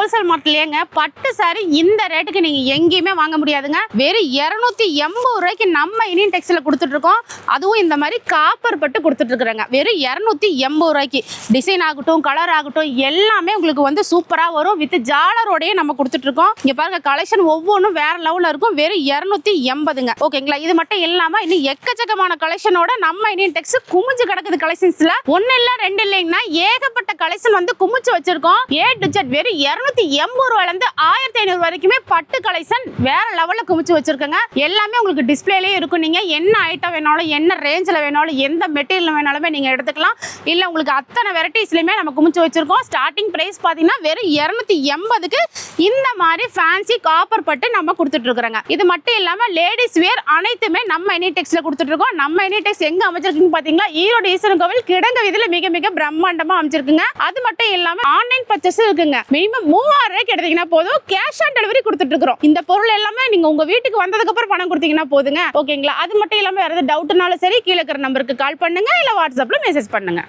Wholesale மார்க்கெட்லயேங்க பட்டு sorry இந்த ரேட்டுக்கு நீங்க எங்கேயுமே வாங்க முடியாதுங்க. வெறும் 280 ரூபாய்க்கு நம்ம இனியன் டெக்ஸ்டைல கொடுத்துட்டு இருக்கோம். அதுவும் இந்த மாதிரி காப்பர் பட்டு கொடுத்துட்டு இருக்கிறாங்க. வெறும் 280 ரூபாய்க்கு டிசைன் ஆகட்டும், கலர் ஆகட்டும் எல்லாமே உங்களுக்கு வந்து சூப்பரா வரும். வித் ஜாலரோடய நம்ம கொடுத்துட்டு இருக்கோம். இங்க பாருங்க கலெக்ஷன் ஒவ்வொன்றும் வேற லெவல்ல இருக்கும். வெறும் 280ங்க. ஓகேங்களா? இது மட்டும் இல்லாம இன்னும் எக்கச்சக்கமான கலெக்ஷனோட நம்ம இனியன் டெக்ஸ் குமிஞ்சு கிடக்குது. கலெக்ஷன்ஸ்ல ஒன்னு இல்ல ரெண்டு இல்லைங்கன்னா ஏகப்பட்ட கலெக்ஷன் வந்து குமிச்சு வச்சிருக்கோம். ஏ டு ஜெட் வெறும் 280 ரூபாயில இருந்து 1500 வரைக்குமே பட்டு கலெக்ஷன் வேற லெவல்ல குமிச்சு வச்சிருக்கங்க. எல்லாமே உங்களுக்கு டிஸ்பிளேலயே இருக்கும். நீங்க என்ன ஐட்டம் வேணாலும், என்ன ரேஞ்சில் வேணாலும், எந்த மெட்டீரியல் வேணாலுமே நீங்க எடுத்துக்கலாம். இல்ல உங்களுக்கு அத்தனை வெரைட்டிஸ்லயுமே நம்ம குமிச்சு வச்சிருக்கோம். ஸ்டார்டிங் பிரைஸ் பாத்தீங்கன்னா வெறும் 280க்கு இந்த மாதிரி ஃபேன்சி காப்பர் பட்டு நம்ம கொடுத்துட்டு இருக்கிறோங்க. இது மட்டும் இல்லாம லேடிஸ் வேர் அனைத்துமே நம்ம இனிடெக்ஸ்ல கொடுத்துட்டு இருக்கோம். நம்ம இனிடெக்ஸ் எங்க அமைச்சிருக்குன்னு பாத்தீங்களா, ஈரோடு ஈஸ்வரன் கோவில் கிடங்க வீதியில மிக மிக பிரம்மாண்டமா அமைச்சிருக்குங்க. அது மட்டும் இல்லாம ஆன்லைன் பர்ச்சேஸ் இருக்குங்க. மினிமம் 3000 ரூபாய்க்கு எடுத்தீங்கன்னா போதும், கேஷ் ஆன் டெலிவரி கொடுத்துட்டு இருக்கோம். இந்த பொருள் எல்லாமே நீங்க உங்க வீட்டுக்கு வந்ததுக்கு அப்புறம் பணம் கொடுத்தீங்கன்னா போதுங்க. ஓகேங்களா? அது மட்டும் இல்லாம வேற ஏதாவது டவுட்னாலும் சரி கீழே இருக்கிற நம்பருக்கு கால் பண்ணுங்க, இல்ல வாட்ஸ்அப்ல மெசேஜ் பண்ணுங்க.